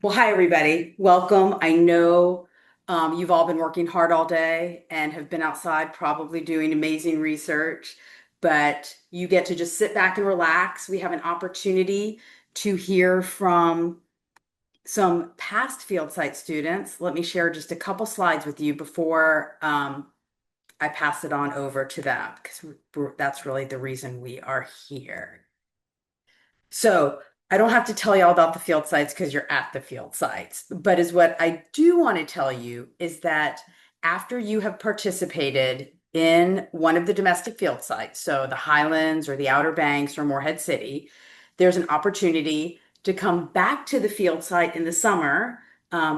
Well, hi, everybody. Welcome. I know you've all been working hard all day and have been outside probably doing amazing research, but you get to just sit back and relax. We have an opportunity to hear from some past field site students. Let me share just a couple slides with you before I pass it on over to them because that's really the reason we are here. So I don't have to tell you all about the field sites because you're at the field sites. But is what I do want to tell you is that after you have participated in one of the domestic field sites, so the Highlands or the Outer Banks or Morehead City, there's an opportunity to come back to the field site in the summer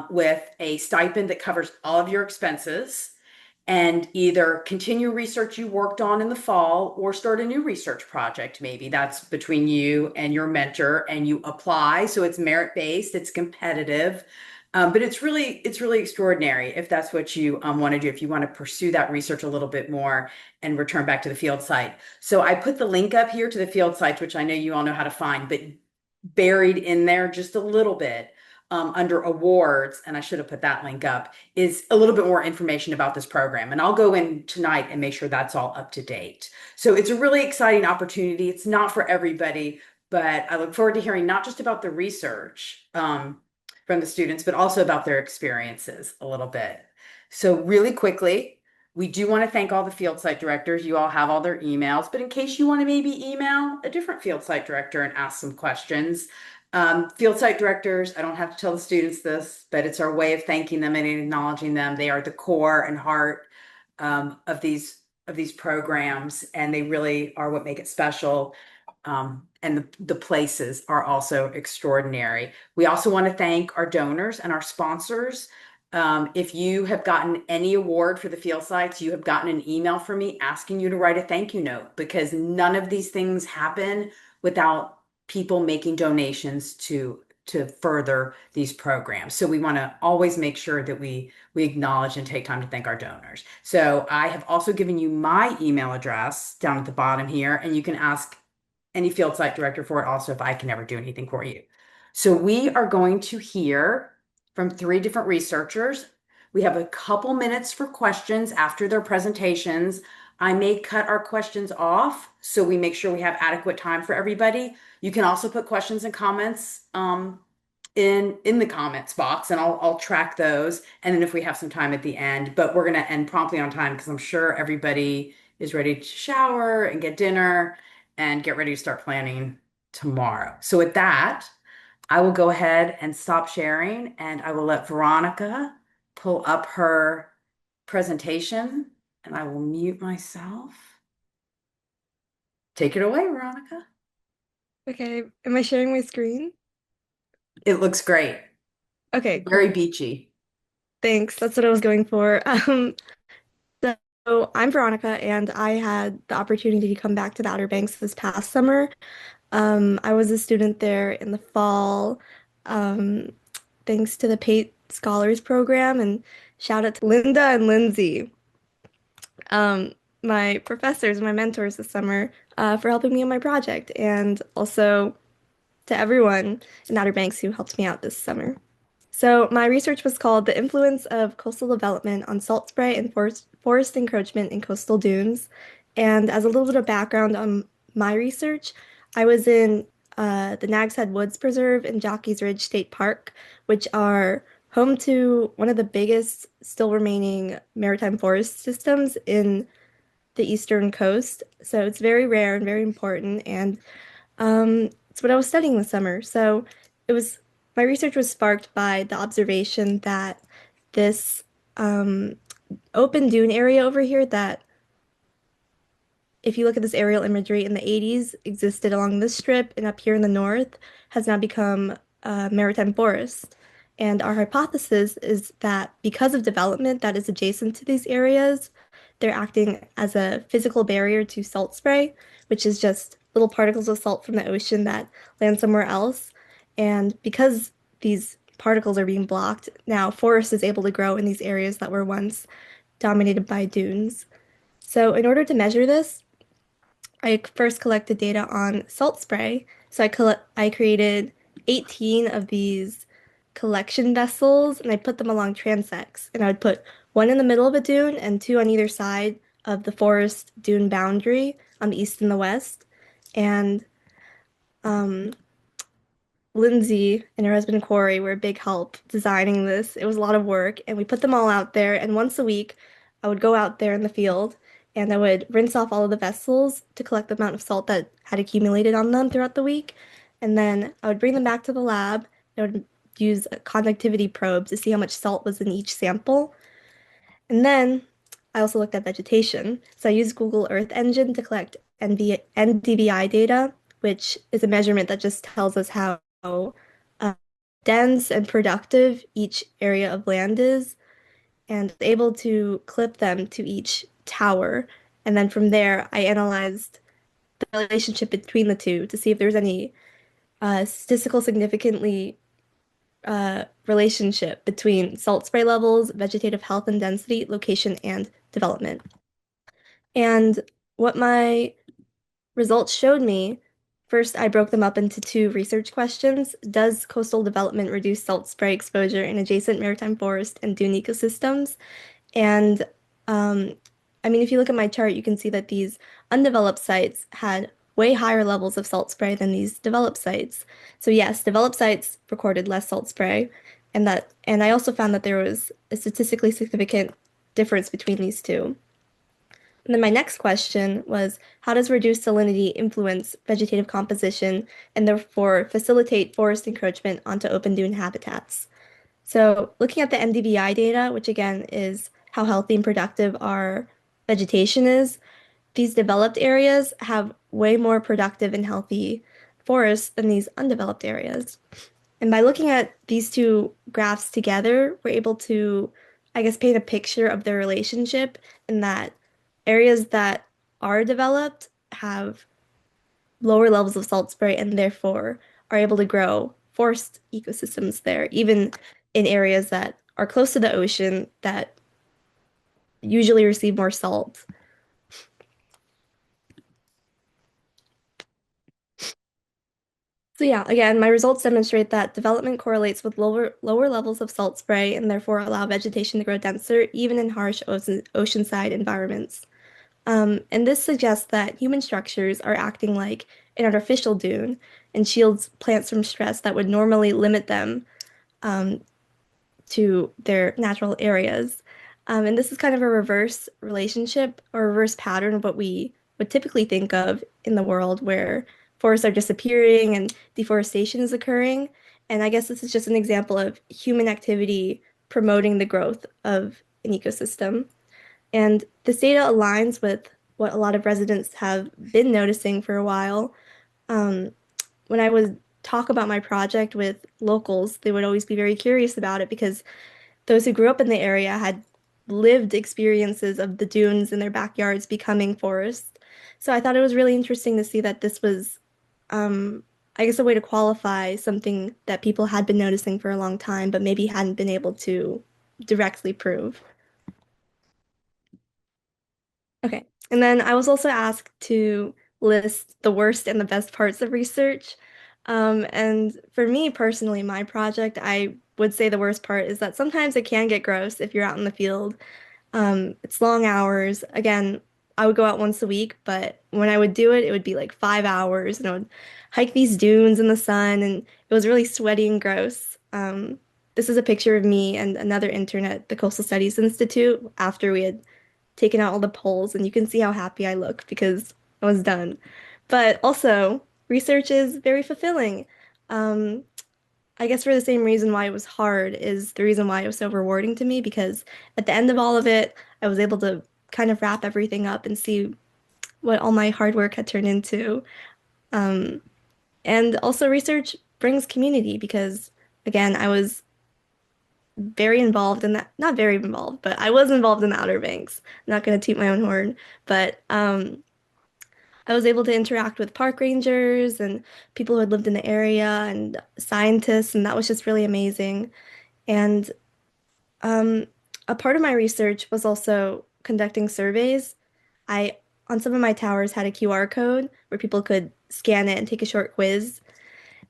with a stipend that covers all of your expenses and either continue research you worked on in the fall or start a new research project. Maybe that's between you and your mentor and you apply. So it's merit based, it's competitive. But it's really extraordinary if that's what you want to do, if you want to pursue that research a little bit more and return back to the field site. So I put the link up here to the field sites, which I know you all know how to find, but buried in there just a little bit under awards, and I should have put that link up, is a little bit more information about this program. And I'll go in tonight and make sure that's all up to date. So it's a really exciting opportunity. It's not for everybody, but I look forward to hearing not just about the research from the students, but also about their experiences a little bit. So really quickly, we do want to thank all the field site directors. You all have all their emails, but in case you want to maybe email a different field site director and ask some questions, field site directors, I don't have to tell the students this, but it's our way of thanking them and acknowledging them. They are the core and heart of these programs, and they really are what make it special. And the places are also extraordinary. We also want to thank our donors and our sponsors. If you have gotten any award for the field sites, you have gotten an email from me asking you to write a thank you note because none of these things happen without people making donations to further these programs. So we want to always make sure that we acknowledge and take time to thank our donors. So I have also given you my email address down at the bottom here, and you can ask any field site director for it also if I can ever do anything for you. So we are going to hear from three different researchers. We have a couple minutes for questions after their presentations. I may cut our questions off so we make sure we have adequate time for everybody. You can also put questions and comments in the comments box, and I'll track those. And then if we have some time at the end, but we're gonna end promptly on time because I'm sure everybody is ready to shower and get dinner and get ready to start planning tomorrow. So with that, I will go ahead and stop sharing, and I will let Veronica pull up her presentation, and I will mute myself. Take it away, Veronica. Okay, am I sharing my screen? It looks great. Okay, Very cool. beachy. Thanks. That's what I was going for. So I'm Veronica, and I had the opportunity to come back to the Outer Banks this past summer. I was a student there in the fall, um, thanks to the Pate Scholars Program, and shout out to Linda and Lindsay, um, my professors, my mentors this summer, for helping me on my project, and also to everyone in Outer Banks who helped me out this summer. So my research was called The Influence of Coastal Development on Salt Spray and Forest Encroachment in Coastal Dunes. And as a little bit of background on my research, I was in the Nag's Head Woods Preserve and Jockey's Ridge State Park, which are home to one of the biggest still remaining maritime forest systems in the eastern coast. So it's very rare and very important, and it's what I was studying this summer. So it was my research was sparked by the observation that this um, open dune area over here that if you look at this aerial imagery in the 80s existed along this strip and up here in the north has now become maritime forest. And our hypothesis is that because of development that is adjacent to these areas, they're acting as a physical barrier to salt spray, which is just little particles of salt from the ocean that land somewhere else. And because these particles are being blocked, now forest is able to grow in these areas that were once dominated by dunes. So in order to measure this, I first collected data on salt spray. So I created 18 of these collection vessels and I put them along transects. And I would put one in the middle of a dune and two on either side of the forest dune boundary on the east and the west. And um, Lindsay and her husband Corey were a big help designing this. It was a lot of work, and we put them all out there. And once a week, I would go out there in the field and I would rinse off all of the vessels to collect the amount of salt that had accumulated on them throughout the week. And then I would bring them back to the lab. I would use a conductivity probe to see how much salt was in each sample. And then I also looked at vegetation. So I used Google Earth Engine to collect NDVI data, which is a measurement that just tells us how uh, dense and productive each area of land is, and able to clip them to each tower. And then from there, I analyzed the relationship between the two to see if there's any statistical significantly relationship between salt spray levels, vegetative health and density, location, and development. And what my results showed me, first I broke them up into two research questions. Does coastal development reduce salt spray exposure in adjacent maritime forest and dune ecosystems? And um, I mean, if you look at my chart, you can see that these undeveloped sites had way higher levels of salt spray than these developed sites. So yes, developed sites recorded less salt spray, and I also found that there was a statistically significant difference between these two. And then my next question was, how does reduced salinity influence vegetative composition and therefore facilitate forest encroachment onto open dune habitats? So, looking at the NDVI data, which again is how healthy and productive our vegetation is, these developed areas have way more productive and healthy forests than these undeveloped areas. And by looking at these two graphs together, we're able to, I guess, paint a picture of their relationship in that areas that are developed have lower levels of salt spray and therefore are able to grow forest ecosystems there, even in areas that are close to the ocean that usually receive more salt. So yeah, again, my results demonstrate that development correlates with lower levels of salt spray and therefore allow vegetation to grow denser, even in harsh oceanside environments. And this suggests that human structures are acting like an artificial dune and shields plants from stress that would normally limit them um, to their natural areas. And this is kind of a reverse relationship or reverse pattern of what we would typically think of in the world where forests are disappearing and deforestation is occurring. And I guess this is just an example of human activity promoting the growth of an ecosystem. And this data aligns with what a lot of residents have been noticing for a while. Um, when I would talk about my project with locals, they would always be very curious about it because those who grew up in the area had lived experiences of the dunes in their backyards becoming forests. So I thought it was really interesting to see that this was, I guess, a way to qualify something that people had been noticing for a long time, but maybe hadn't been able to directly prove. Okay. And then I was also asked to list the worst and the best parts of research. And for me personally, my project, I would say the worst part is that sometimes it can get gross if you're out in the field. It's long hours. Again, I would go out once a week, but when I would do it, it would be like 5 hours, and I would hike these dunes in the sun, and it was really sweaty and gross. This is a picture of me and another intern at the Coastal Studies Institute after we had taken out all the poles, and you can see how happy I look because I was done. But also, research is very fulfilling. Um, I guess for the same reason why it was hard is the reason why it was so rewarding to me because at the end of all of it, I was able to kind of wrap everything up and see what all my hard work had turned into. Um, and also, research brings community because, again, I was very involved in that, not very involved, but I was involved in the Outer Banks. I'm not going to toot my own horn, but I was able to interact with park rangers and people who had lived in the area and scientists, and that was just really amazing. And um, a part of my research was also conducting surveys. I, on some of my towers, had a QR code where people could scan it and take a short quiz.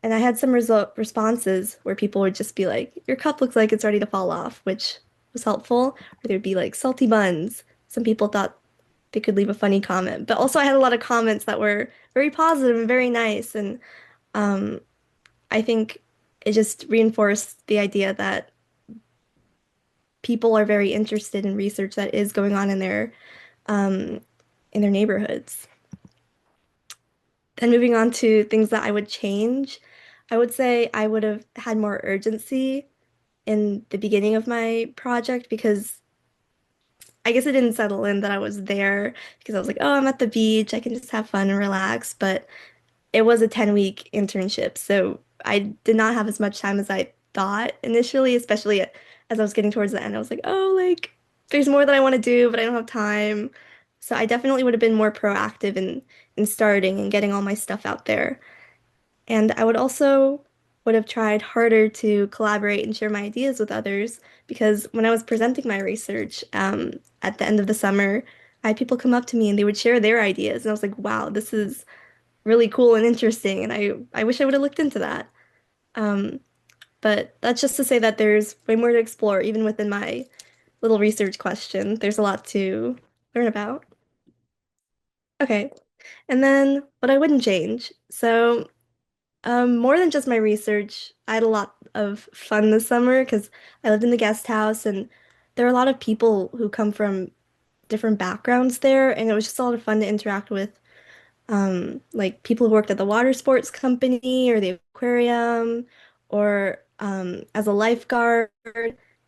And I had some responses where people would just be like, "Your cup looks like it's ready to fall off," which was helpful. Or there'd be like salty buns. Some people thought they could leave a funny comment, but also I had a lot of comments that were very positive and very nice. And um, I think it just reinforced the idea that people are very interested in research that is going on um, in their neighborhoods. Then moving on to things that I would change, I would say I would have had more urgency in the beginning of my project because I guess it didn't settle in that I was there because I was like, oh, I'm at the beach, I can just have fun and relax. But it was a 10-week internship, so I did not have as much time as I thought initially, especially as I was getting towards the end. I was like, oh, like there's more that I want to do, but I don't have time. So I definitely would have been more proactive in starting and getting all my stuff out there. And I would also would have tried harder to collaborate and share my ideas with others because when I was presenting my research at the end of the summer, I had people come up to me and they would share their ideas. And I was like, wow, this is really cool and interesting. And I wish I would have looked into that. Um, but that's just to say that there's way more to explore, even within my little research question. There's a lot to learn about. Okay. And then what I wouldn't change. So more than just my research, I had a lot of fun this summer because I lived in the guest house and there are a lot of people who come from different backgrounds there, and it was just a lot of fun to interact with like people who worked at the water sports company or the aquarium or as a lifeguard.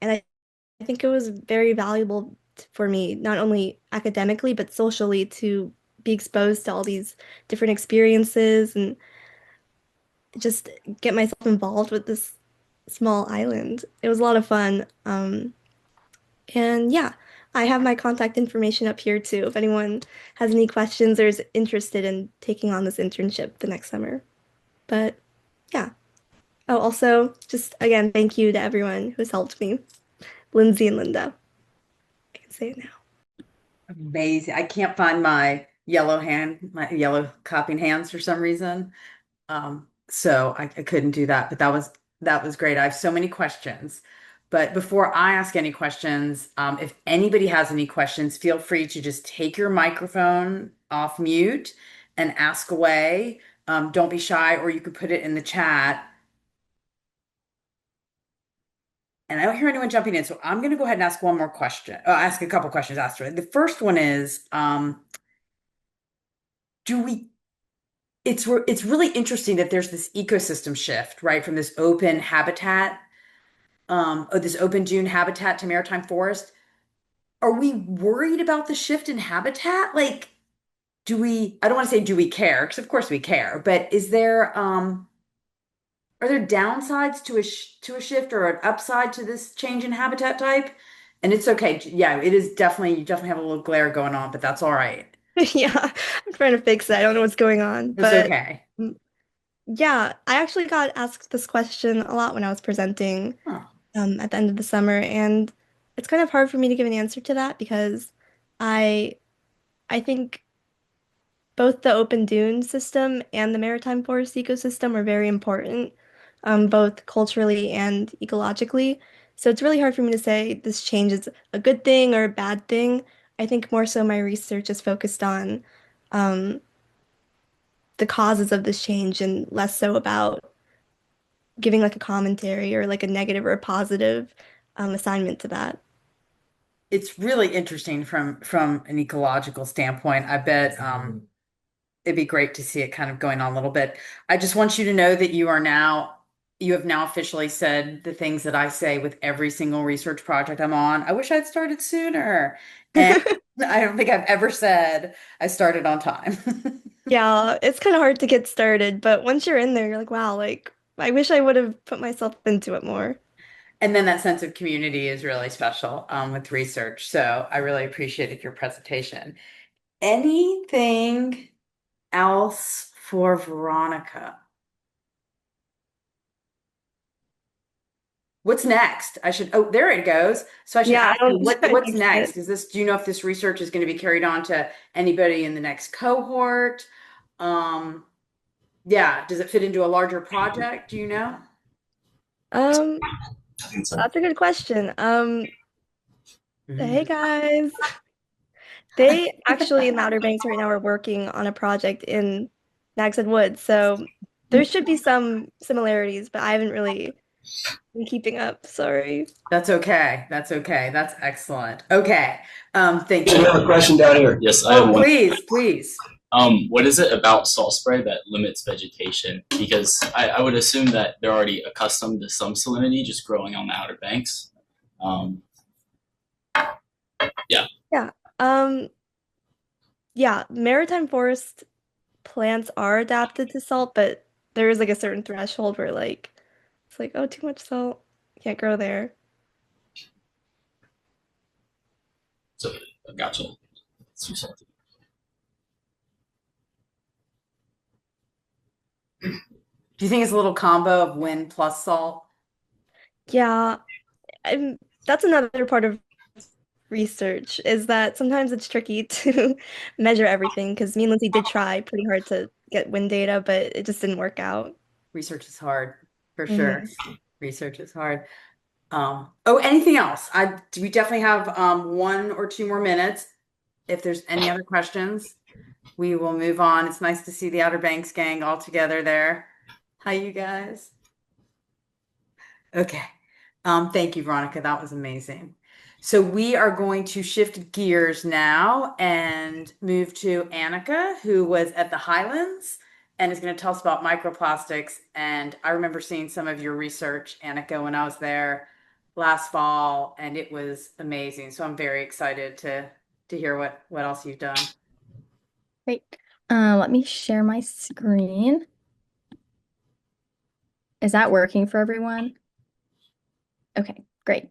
And I think it was very valuable for me, not only academically, but socially to be exposed to all these different experiences and just get myself involved with this small island. It was a lot of fun. And yeah, I have my contact information up here too if anyone has any questions or is interested in taking on this internship the next summer. But yeah. Oh, also, just again, thank you to everyone who's helped me, Lindsay and Linda. I can say it now. Amazing. I can't find my yellow copying hands for some reason. So I couldn't do that, but that was great. I have so many questions. But before I ask any questions, if anybody has any questions, feel free to just take your microphone off mute and ask away. Don't be shy, or you could put it in the chat. And I don't hear anyone jumping in, so I'm going to go ahead and ask one more question. Ask a couple questions after it. The first one is, do we it's really interesting that there's this ecosystem shift, right, from this open habitat, this open dune habitat to maritime forest. Are we worried about the shift in habitat? Like, I don't want to say do we care, because of course we care, but are there downsides to a shift or an upside to this change in habitat type? And it's okay. Yeah, it is definitely, you definitely have a little glare going on, but that's all right. Yeah, I'm trying to fix it. I don't know what's going on, It's but okay. mm, yeah, I actually got asked this question a lot when I was presenting Oh. at the end of the summer, and it's kind of hard for me to give an answer to that because I I think both the open dune system and the maritime forest ecosystem are very important, both culturally and ecologically. So it's really hard for me to say this change is a good thing or a bad thing. I think more so my research is focused on um, the causes of this change and less so about giving like a commentary or like a negative or a positive assignment to that. It's really interesting from an ecological standpoint. I bet it'd be great to see it kind of going on a little bit. I just want you to know that you have now officially said the things that I say with every single research project I'm on. I wish I'd started sooner. And I don't think I've ever said I started on time. Yeah, it's kind of hard to get started, but once you're in there, you're like, wow, like I wish I would have put myself into it more. And then that sense of community is really special with research. So I really appreciated your presentation. Anything else for Veronica? What's next? Oh, there it goes. So I should Yeah, I ask you, don't I what's think next? that. Do you know if this research is going to be carried on to anybody in the next cohort? Um, Yeah, does it fit into a larger project? Do you know? Um, I think so. that's a good question. Hey Mhm. guys. They actually in the Outer Banks right now are working on a project in Nags and Woods, so there should be some similarities, but I haven't really been keeping up. Sorry. That's okay. That's okay. That's excellent. Okay. Thank We you. have a question down here. Yes, I have Oh, one. please, please. What is it about salt spray that limits vegetation? Because I would assume that they're already accustomed to some salinity just growing on the Outer Banks. Um, yeah. Yeah. Um, yeah, maritime forest plants are adapted to salt, but there is like a certain threshold where like it's like, oh, too much salt. Can't grow there. So, gotcha. It's too salty. Do you think it's a little combo of wind plus salt? Yeah, that's another part of research is that sometimes it's tricky to measure everything because me and Lindsay did try pretty hard to get wind data, but it just didn't work out. Research is hard, for sure. Hmm. Research is hard. Oh, anything else? We definitely have one or two more minutes. If there's any other questions, we will move on. It's nice to see the Outer Banks gang all together there. Hi, you guys. Okay. Thank you, Veronica. That was amazing. So we are going to shift gears now and move to Annika, who was at the Highlands and is going to tell us about microplastics. And I remember seeing some of your research, Annika, when I was there last fall, and it was amazing. So I'm very excited to hear what else you've done. Great. Let me share my screen. Is that working for everyone? Okay, great.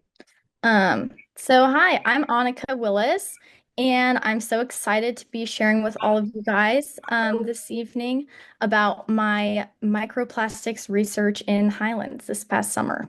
So hi, I'm Annika Willis, and I'm so excited to be sharing with all of you guys this evening about my microplastics research in Highlands this past summer.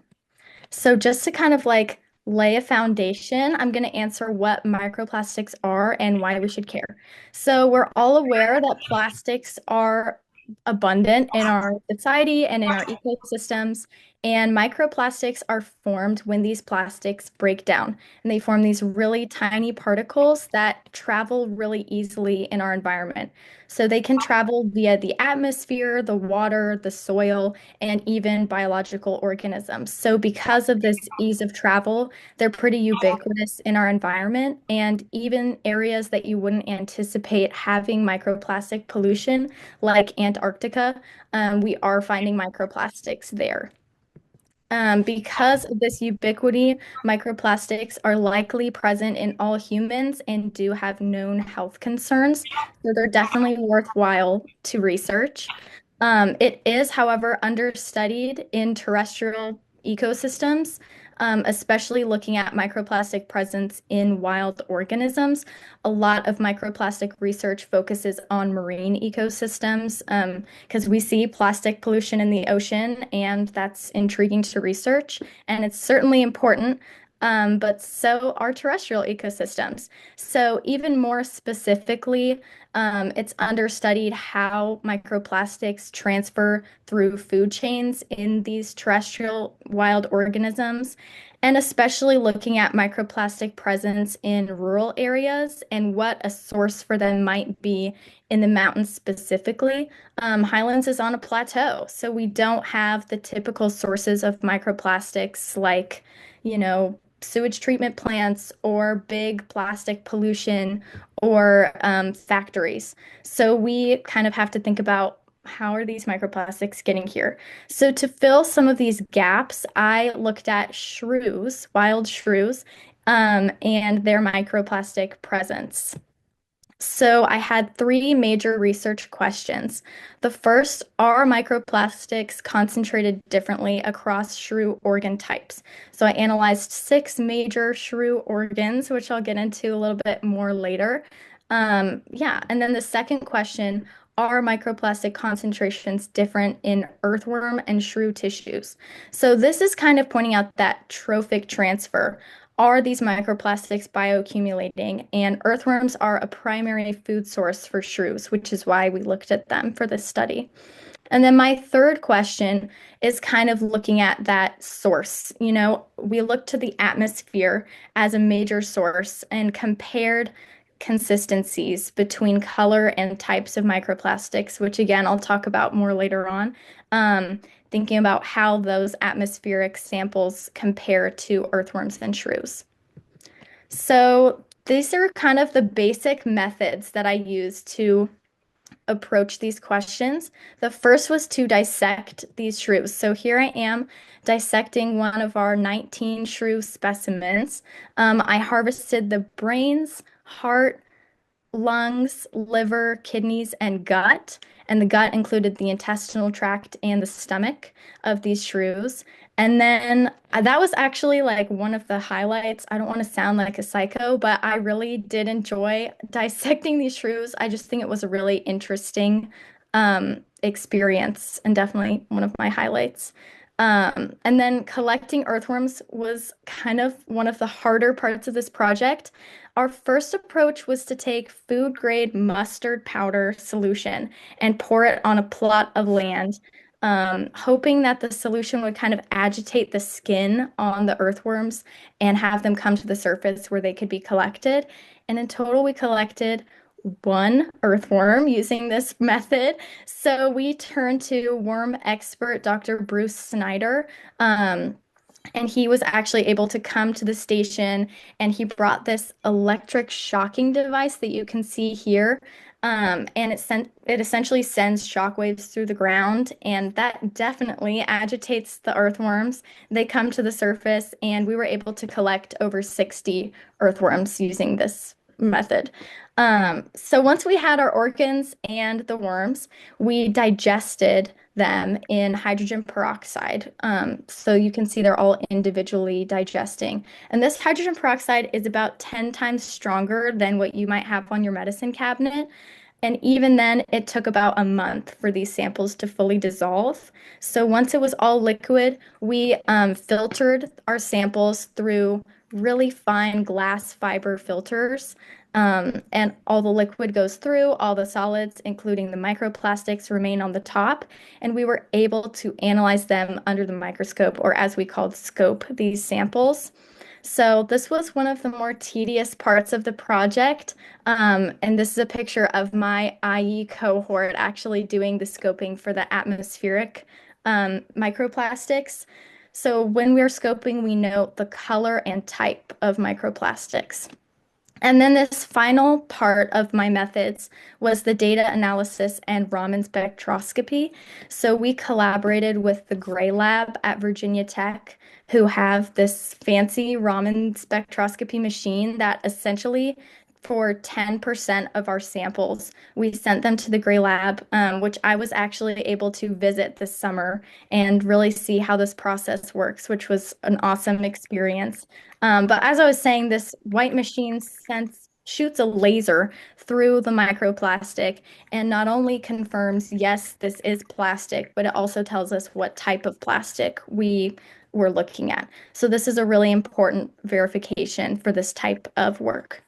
So just to kind of like lay a foundation, I'm going to answer what microplastics are and why we should care. So we're all aware that plastics are abundant in our society and in our ecosystems, and microplastics are formed when these plastics break down, and they form these really tiny particles that travel really easily in our environment. So they can travel via the atmosphere, the water, the soil, and even biological organisms. So, because of this ease of travel, they're pretty ubiquitous in our environment, and even areas that you wouldn't anticipate having microplastic pollution, like Antarctica, we are finding microplastics there. Because of this ubiquity, microplastics are likely present in all humans and do have known health concerns. So they're definitely worthwhile to research. It is, however, understudied in terrestrial ecosystems, especially looking at microplastic presence in wild organisms. A lot of microplastic research focuses on marine ecosystems, because we see plastic pollution in the ocean, and that's intriguing to research, and it's certainly important. But so are terrestrial ecosystems. So, even more specifically, it's understudied how microplastics transfer through food chains in these terrestrial wild organisms, and especially looking at microplastic presence in rural areas and what a source for them might be in the mountains specifically. Highlands is on a plateau, so we don't have the typical sources of microplastics like, sewage treatment plants or big plastic pollution or factories. So we kind of have to think about how are these microplastics getting here? So to fill some of these gaps, I looked at shrews, wild shrews, and their microplastic presence. So I had three major research questions. The first, are microplastics concentrated differently across shrew organ types? So I analyzed six major shrew organs, which I'll get into a little bit more later. Yeah, and then the second question, are microplastic concentrations different in earthworm and shrew tissues? So this is kind of pointing out that trophic transfer. Are these microplastics bioaccumulating? And earthworms are a primary food source for shrews, which is why we looked at them for this study. And then my third question is kind of looking at that source. You know, we looked to the atmosphere as a major source and compared consistencies between color and types of microplastics, which again, I'll talk about more later on. Um, Thinking about how those atmospheric samples compare to earthworms and shrews. So these are kind of the basic methods that I use to approach these questions. The first was to dissect these shrews. So here I am dissecting one of our 19 shrew specimens. I harvested the brains, heart, lungs, liver, kidneys, and gut. And the gut included the intestinal tract and the stomach of these shrews. And then that was actually like one of the highlights. I don't want to sound like a psycho, but I really did enjoy dissecting these shrews. I just think it was a really interesting experience and definitely one of my highlights. And then collecting earthworms was kind of one of the harder parts of this project. Our first approach was to take food grade mustard powder solution and pour it on a plot of land, hoping that the solution would kind of agitate the skin on the earthworms and have them come to the surface where they could be collected. And in total, we collected one earthworm using this method. So we turned to worm expert Dr. Bruce Snyder. And he was actually able to come to the station and he brought this electric shocking device that you can see here. And it essentially sends shockwaves through the ground, and that definitely agitates the earthworms. They come to the surface, and we were able to collect over 60 earthworms using this method. So once we had our organs and the worms, we digested them in hydrogen peroxide. So you can see they're all individually digesting. And this hydrogen peroxide is about 10 times stronger than what you might have on your medicine cabinet. And even then, it took about a month for these samples to fully dissolve. So once it was all liquid, we filtered our samples through really fine glass fiber filters. And all the liquid goes through, all the solids, including the microplastics, remain on the top. And we were able to analyze them under the microscope, or as we called scope, these samples. So this was one of the more tedious parts of the project. And this is a picture of my IE cohort actually doing the scoping for the atmospheric microplastics. So when we're scoping, we note the color and type of microplastics. And then this final part of my methods was the data analysis and Raman spectroscopy. So we collaborated with the Gray Lab at Virginia Tech, who have this fancy Raman spectroscopy machine that essentially for 10% of our samples, we sent them to the Gray Lab, which I was actually able to visit this summer and really see how this process works, which was an awesome experience. But as I was saying, this white machine shoots a laser through the microplastic and not only confirms, yes, this is plastic, but it also tells us what type of plastic we were looking at. So this is a really important verification for this type of work.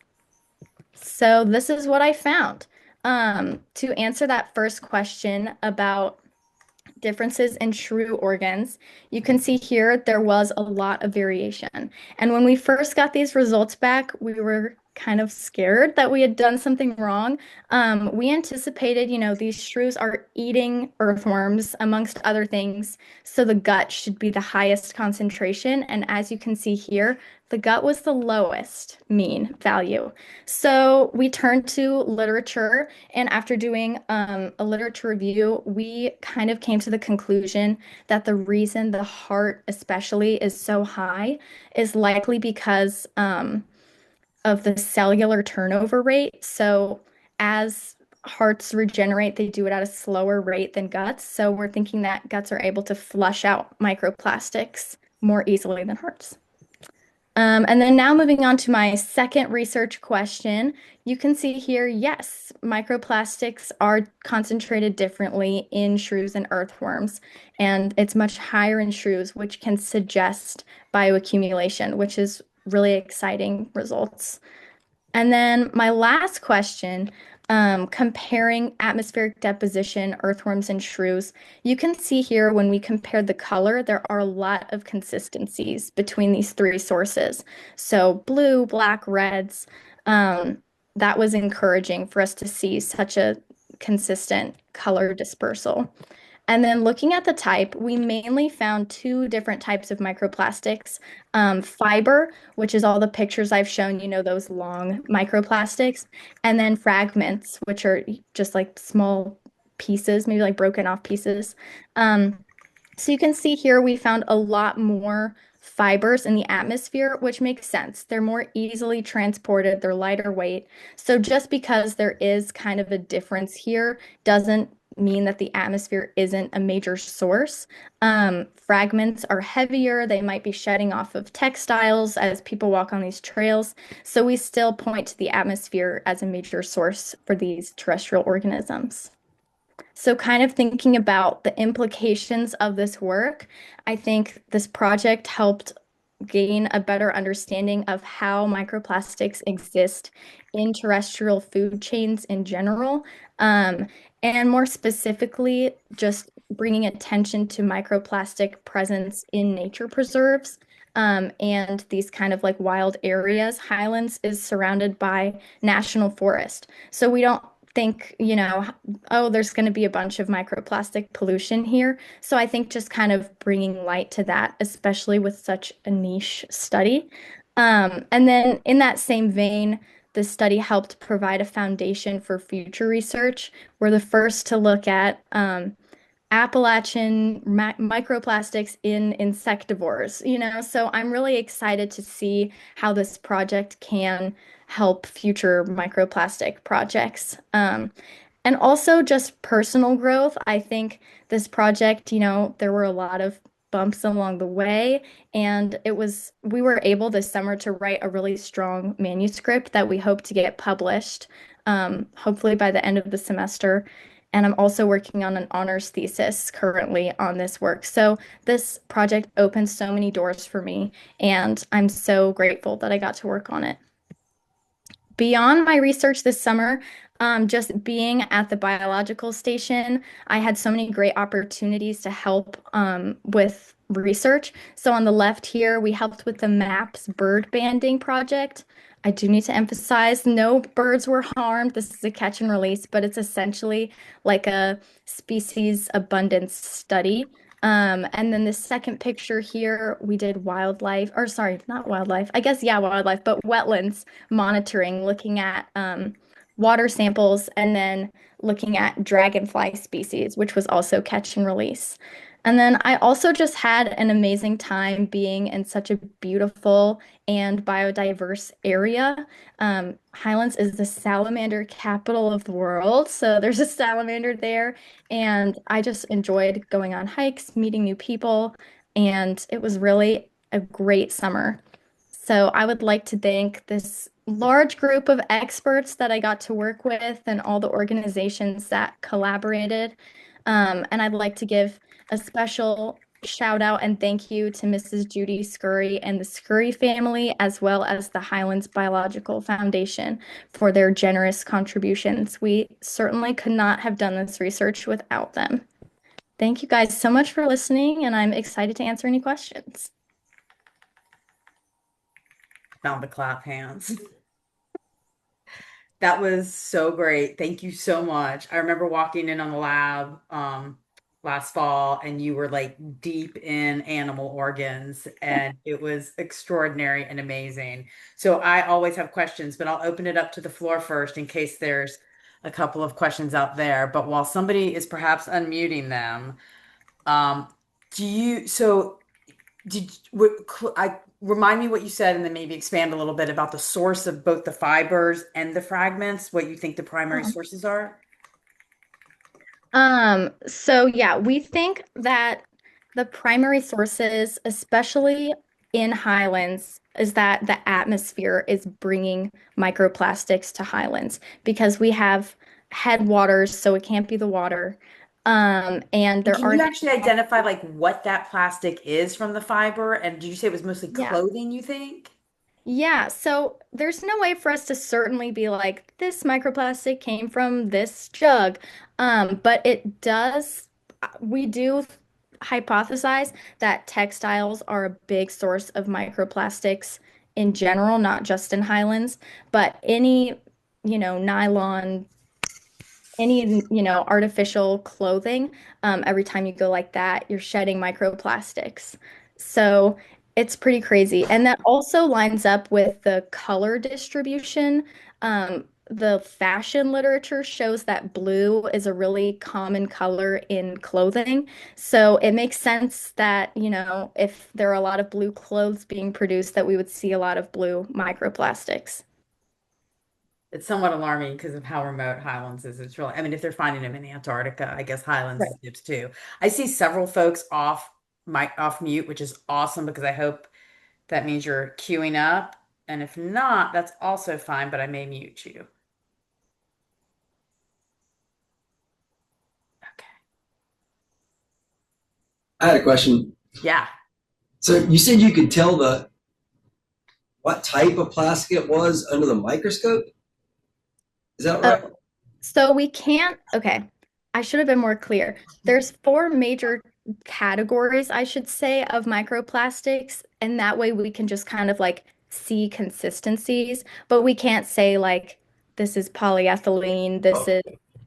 So this is what I found. To answer that first question about differences in shrew organs, you can see here there was a lot of variation. And when we first got these results back, we were kind of scared that we had done something wrong. We anticipated, you know, these shrews are eating earthworms amongst other things, so the gut should be the highest concentration. And as you can see here, the gut was the lowest mean value. So we turned to literature, and after doing a literature review, we kind of came to the conclusion that the reason the heart especially is so high is likely because of the cellular turnover rate. So as hearts regenerate, they do it at a slower rate than guts. So we're thinking that guts are able to flush out microplastics more easily than hearts. And then now moving on to my second research question, you can see here, yes, microplastics are concentrated differently in shrews and earthworms, and it's much higher in shrews, which can suggest bioaccumulation, which is really exciting results. And then my last question, comparing atmospheric deposition, earthworms, and shrews. You can see here when we compared the color, there are a lot of consistencies between these three sources. So blue, black, reds. Um, that was encouraging for us to see such a consistent color dispersal. And then looking at the type, we mainly found two different types of microplastics. Fiber, which is all the pictures I've shown, those long microplastics, and then fragments, which are just like small pieces, maybe like broken off pieces. Um, so you can see here we found a lot more fibers in the atmosphere, which makes sense. They're more easily transported, they're lighter weight. So just because there is kind of a difference here doesn't mean that the atmosphere isn't a major source. Fragments are heavier, they might be shedding off of textiles as people walk on these trails. So we still point to the atmosphere as a major source for these terrestrial organisms. So, kind of thinking about the implications of this work, I think this project helped gain a better understanding of how microplastics exist in terrestrial food chains in general, um, and more specifically, just bringing attention to microplastic presence in nature preserves. And these kind of like wild areas. Highlands is surrounded by national forest. So we don't think, oh, there's going to be a bunch of microplastic pollution here. So I think just kind of bringing light to that, especially with such a niche study. And then in that same vein, the study helped provide a foundation for future research. We're the first to look at Appalachian microplastics in insectivores, So I'm really excited to see how this project can help future microplastic projects. And also just personal growth. I think this project, there were a lot of bumps along the way, and we were able this summer to write a really strong manuscript that we hope to get published, hopefully by the end of the semester. And I'm also working on an honors thesis currently on this work. So this project opened so many doors for me, and I'm so grateful that I got to work on it. Beyond my research this summer, just being at the biological station, I had so many great opportunities to help with research. So on the left here, we helped with the MAPS bird banding project. I do need to emphasize no birds were harmed. This is a catch and release, but it's essentially like a species abundance study. And then the second picture here, we did wildlife, or sorry, not wildlife. I guess, yeah, wildlife, but wetlands monitoring, looking at water samples, and then looking at dragonfly species, which was also catch and release. And then I also just had an amazing time being in such a beautiful and biodiverse area. Highlands is the salamander capital of the world, so there's a salamander there, and I just enjoyed going on hikes, meeting new people, and it was really a great summer. So I would like to thank this large group of experts that I got to work with and all the organizations that collaborated. And I'd like to give a special shout out and thank you to Mrs. Judy Scurry and the Scurry family, as well as the Highlands Biological Foundation for their generous contributions. We certainly could not have done this research without them. Thank you guys so much for listening, and I'm excited to answer any questions. Found the clap hands. That was so great. Thank you so much. I remember walking in on the lab last fall, and you were like deep in animal organs, and it was extraordinary and amazing. So I always have questions, but I'll open it up to the floor first in case there's a couple of questions out there. But while somebody is perhaps unmuting them, um, do you, so I remind me what you said and then maybe expand a little bit about the source of both the fibers and the fragments, what you think the primary sources are? So yeah, we think that the primary sources, especially in Highlands, is that the atmosphere is bringing microplastics to Highlands because we have headwaters, so it can't be the water. And And there can you aren't, actually identify like what that plastic is from the fiber? And did you say it was mostly yeah. clothing, you think? Yeah, so there's no way for us to certainly be like, this microplastic came from this jug. But it does, we do hypothesize that textiles are a big source of microplastics in general, not just in Highlands, but any, nylon, any, artificial clothing, every time you go like that, you're shedding microplastics. So it's pretty crazy. And that also lines up with the color distribution. The fashion literature shows that blue is a really common color in clothing. So it makes sense that, if there are a lot of blue clothes being produced, that we would see a lot of blue microplastics. It's somewhat alarming because of how remote Highlands is. It's really, I mean, if they're finding them in Antarctica, I guess Highlands Right. is dips too. I see several folks off mute, which is awesome because I hope that means you're queuing up. And if not, that's also fine, but I may mute you. Okay. I had a question. Yeah. So you said you could tell the what type of plastic it was under the microscope? Is that right? So we can't, okay, I should have been more clear. There's four major categories, I should say, of microplastics, and that way we can just kind of like see consistencies, but we can't say like this is polyethylene, this Oh, is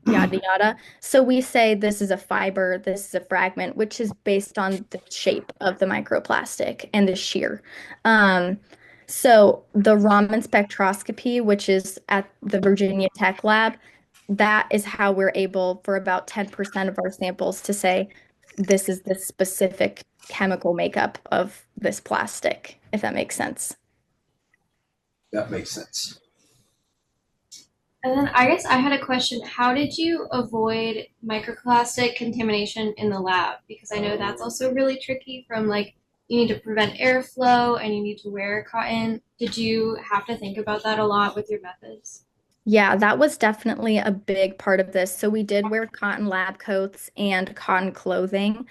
yada yada. So we say this is a fiber, this is a fragment, which is based on the shape of the microplastic and the shear. Um, so the Raman spectroscopy, which is at the Virginia Tech Lab, that is how we're able for about 10% of our samples to say this is the specific chemical makeup of this plastic, if that makes sense. that makes sense. And then I guess I had a question. How did you avoid microplastic contamination in the lab? Because I know that's also really tricky from like you need to prevent airflow and you need to wear cotton. Did you have to think about that a lot with your methods? Yeah, that was definitely a big part of this. So we did wear cotton lab coats and cotton clothing.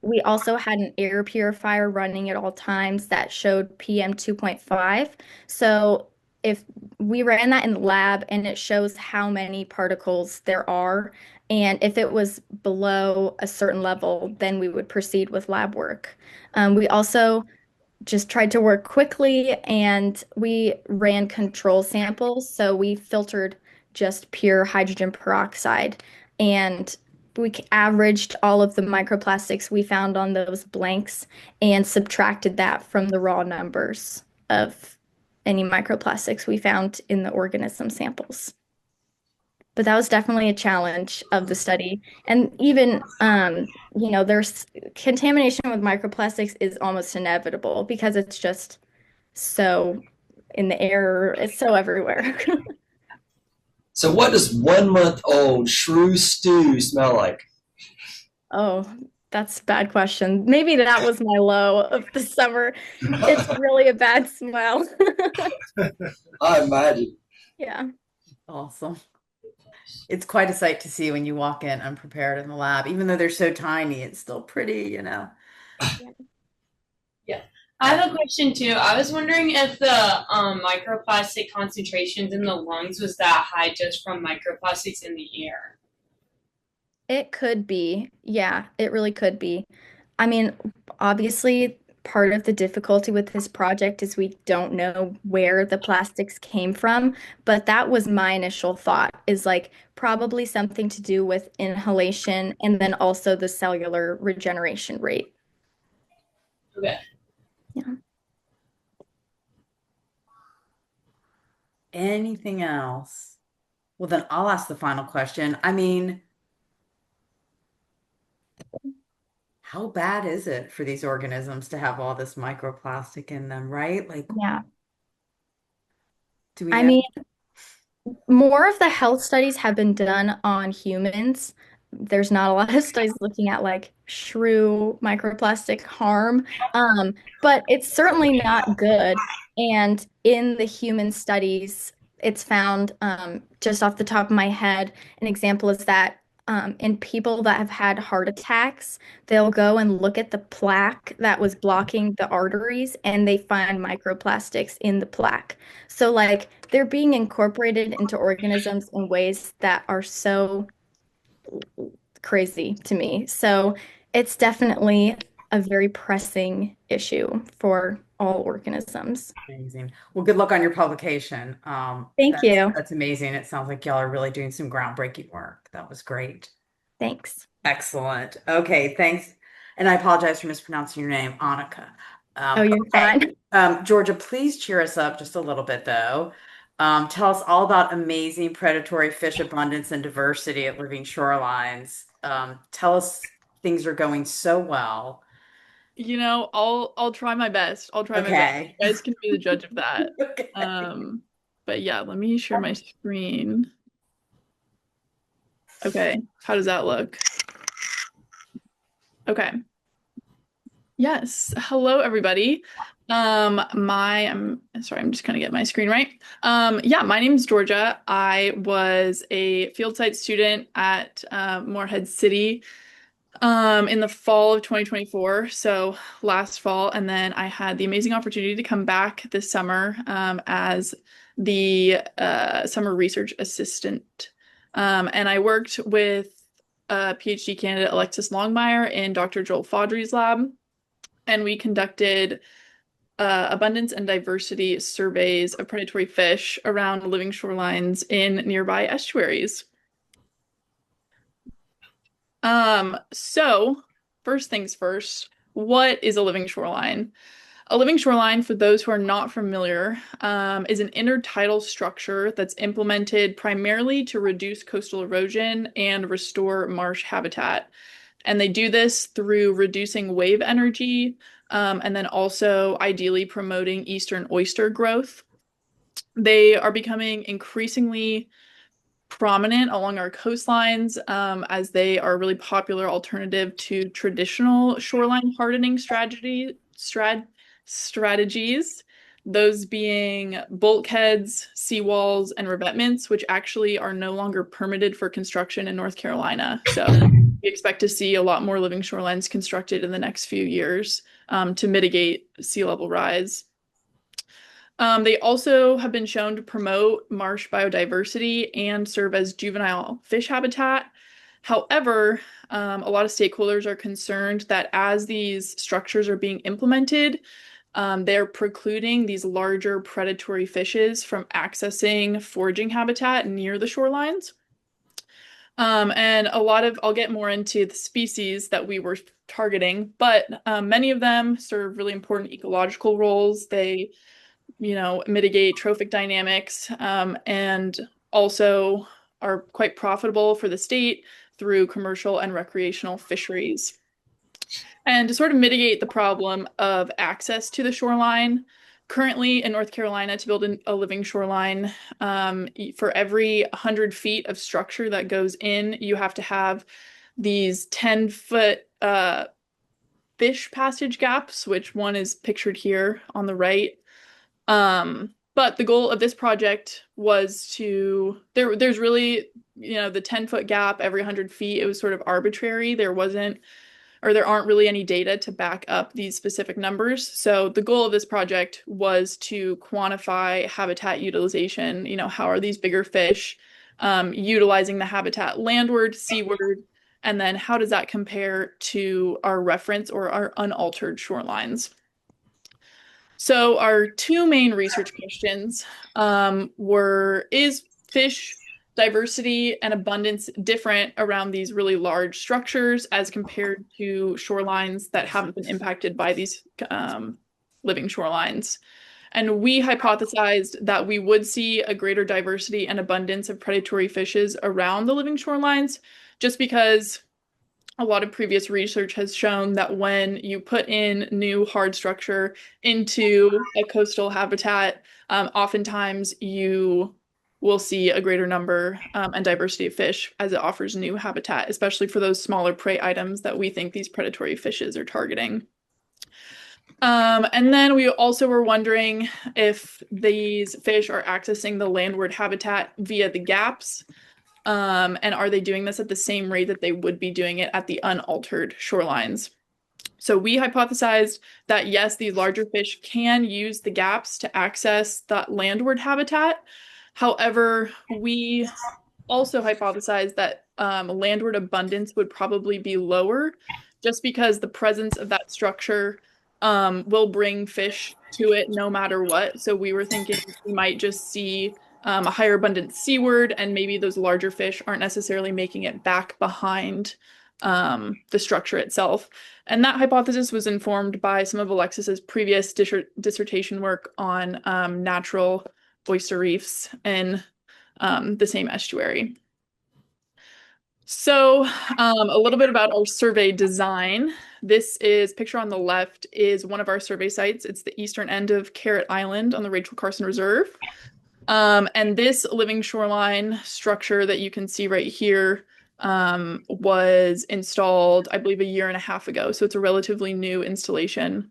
We also had an air purifier running at all times that showed PM 2.5. So if we ran that in the lab and it shows how many particles there are, and if it was below a certain level, then we would proceed with lab work. We also just tried to work quickly and we ran control samples. So we filtered just pure hydrogen peroxide and we averaged all of the microplastics we found on those blanks and subtracted that from the raw numbers of any microplastics we found in the organism samples. But that was definitely a challenge of the study. And even, there's contamination with microplastics is almost inevitable because it's just so in the air, it's so everywhere. So what does 1 month old shrew stew smell like? Oh, that's a bad question. Maybe that was my low of the summer. It's really a bad smell. I imagine. Yeah. Awesome. It's quite a sight to see when you walk in unprepared in the lab. Even though they're so tiny, it's still pretty. Yeah. I have a question too. I was wondering if the microplastic concentrations in the lungs was that high just from microplastics in the air. It could be. Yeah, it really could be. I mean, obviously, part of the difficulty with this project is we don't know where the plastics came from, but that was my initial thought is like probably something to do with inhalation and then also the cellular regeneration rate. Okay. Yeah. Anything else? Well, then I'll ask the final question. I mean, how bad is it for these organisms to have all this microplastic in them, right? Like, Yeah. do we I know? mean, more of the health studies have been done on humans. There's not a lot of studies looking at like shrew microplastic harm, but it's certainly not good. And in the human studies, it's found, just off the top of my head, an example is that in people that have had heart attacks, they'll go and look at the plaque that was blocking the arteries and they find microplastics in the plaque. So, like, they're being incorporated into organisms in ways that are so crazy to me. So, it's definitely a very pressing issue for all organisms. Amazing. Well, good luck on your publication. Thank you. That's amazing. It sounds like y'all are really doing some groundbreaking work. That was great. Thanks. Excellent. Okay, thanks. And I apologize for mispronouncing your name, Annika. Oh, you're Okay. fine. Georgia, please cheer us up just a little bit, though. Tell us all about amazing predatory fish abundance and diversity at living shorelines. Tell us things are going so well. I'll try my best. I'll try my best. Okay. You guys can be the judge of that. Okay. But yeah, let me share my screen. Okay, how does that look? Okay. Yes. Hello, everybody. I'm sorry, I'm just gonna get my screen right. Yeah, my name is Georgia. I was a field site student at Morehead City in the fall of 2024, so last fall, and then I had the amazing opportunity to come back this summer as the summer research assistant. And I worked with PhD candidate Alexis Longmire in Dr. Joel Faudry's lab, and we conducted abundance and diversity surveys of predatory fish around living shorelines in nearby estuaries. So first things first, what is a living shoreline? A living shoreline, for those who are not familiar, is an intertidal structure that's implemented primarily to reduce coastal erosion and restore marsh habitat. And they do this through reducing wave energy, and then also ideally promoting eastern oyster growth. They are becoming increasingly prominent along our coastlines as they are a really popular alternative to traditional shoreline hardening strategies, those being bulkheads, seawalls, and revetments, which actually are no longer permitted for construction in North Carolina. So we expect to see a lot more living shorelines constructed in the next few years to mitigate sea level rise. They also have been shown to promote marsh biodiversity and serve as juvenile fish habitat. However, a lot of stakeholders are concerned that as these structures are being implemented, they're precluding these larger predatory fishes from accessing foraging habitat near the shorelines. And I'll get more into the species that we were targeting, but many of them serve really important ecological roles. They mitigate trophic dynamics, and also are quite profitable for the state through commercial and recreational fisheries. And to sort of mitigate the problem of access to the shoreline, currently in North Carolina, to build a living shoreline, for every 100 feet of structure that goes in, you have to have these 10-foot fish passage gaps, which one is pictured here on the right. But the goal of this project was there's really, the 10-foot gap every 100 feet, it was sort of arbitrary. There aren't really any data to back up these specific numbers. So the goal of this project was to quantify habitat utilization. How are these bigger fish utilizing the habitat landward, seaward, and then how does that compare to our reference or our unaltered shorelines? So our two main research questions is fish diversity and abundance different around these really large structures as compared to shorelines that haven't been impacted by these living shorelines? And we hypothesized that we would see a greater diversity and abundance of predatory fishes around the living shorelines, just because a lot of previous research has shown that when you put in new hard structure into a coastal habitat, oftentimes you will see a greater number and diversity of fish as it offers new habitat, especially for those smaller prey items that we think these predatory fishes are targeting. And then we also were wondering if these fish are accessing the landward habitat via the gaps. And are they doing this at the same rate that they would be doing it at the unaltered shorelines? So we hypothesized that yes, these larger fish can use the gaps to access the landward habitat. However, we also hypothesized that landward abundance would probably be lower just because the presence of that structure will bring fish to it no matter what. So we were thinking we might just see a higher abundance seaward, and maybe those larger fish aren't necessarily making it back behind the structure itself. And that hypothesis was informed by some of Alexis's previous dissertation work on natural oyster reefs in the same estuary. So, a little bit about our survey design. This is picture on the left is one of our survey sites. It's the eastern end of Carrot Island on the Rachel Carson Reserve. And this living shoreline structure that you can see right here was installed, I believe, a year and a half ago. So it's a relatively new installation.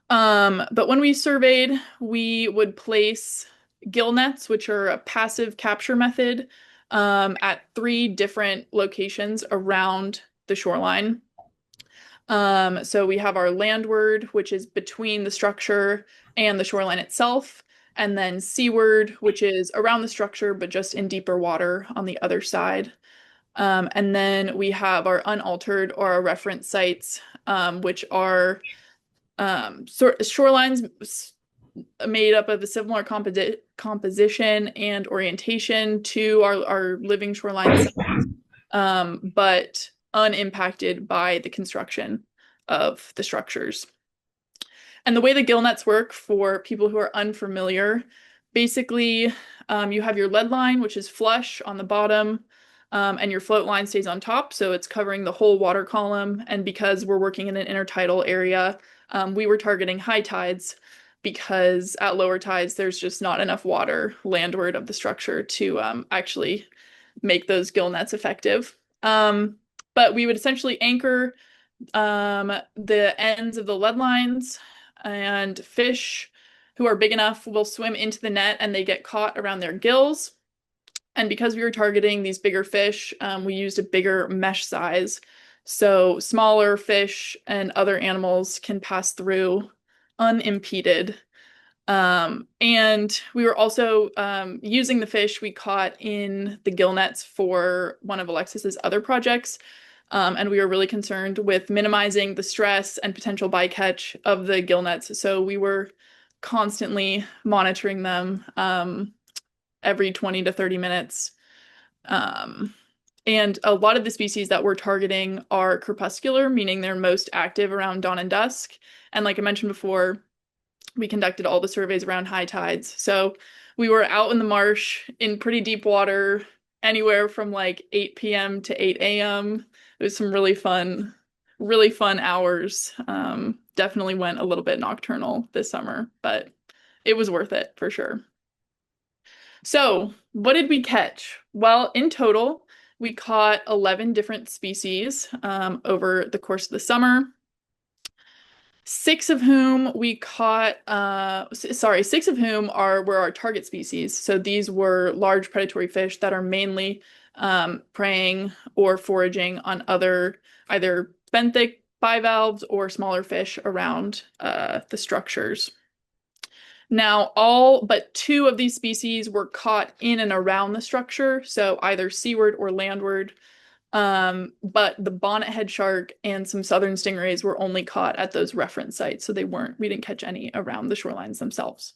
But when we surveyed, we would place gill nets, which are a passive capture method, at 3 different locations around the shoreline. So we have our landward, which is between the structure and the shoreline itself, and then seaward, which is around the structure but just in deeper water on the other side. And then we have our unaltered or our reference sites, which are shorelines made up of a similar composition and orientation to our living shoreline sites, but unimpacted by the construction of the structures. And the way the gill nets work for people who are unfamiliar, basically you have your lead line, which is flush on the bottom, and your float line stays on top, so it's covering the whole water column. And because we're working in an intertidal area, we were targeting high tides because at lower tides, there's just not enough water landward of the structure to actually make those gill nets effective. But we would essentially anchor the ends of the lead lines, and fish who are big enough will swim into the net and they get caught around their gills. And because we were targeting these bigger fish, we used a bigger mesh size. So smaller fish and other animals can pass through unimpeded. And we were also using the fish we caught in the gill nets for one of Alexis's other projects. And we were really concerned with minimizing the stress and potential bycatch of the gill nets. So we were constantly monitoring them every 20 to 30 minutes. And a lot of the species that we're targeting are crepuscular, meaning they're most active around dawn and dusk. And like I mentioned before, we conducted all the surveys around high tides. So we were out in the marsh in pretty deep water, anywhere from like 8 p.m. to 8 a.m. It was some really fun hours. Definitely went a little bit nocturnal this summer, but it was worth it for sure. So what did we catch? Well, in total, we caught 11 different species over the course of the summer. 6 of whom we caught, 6 of whom were our target species. So these were large predatory fish that are mainly preying or foraging on other either benthic bivalves or smaller fish around the structures. Now, all but 2 of these species were caught in and around the structure, so either seaward or landward. But the bonnethead shark and some southern stingrays were only caught at those reference sites, so we didn't catch any around the shorelines themselves.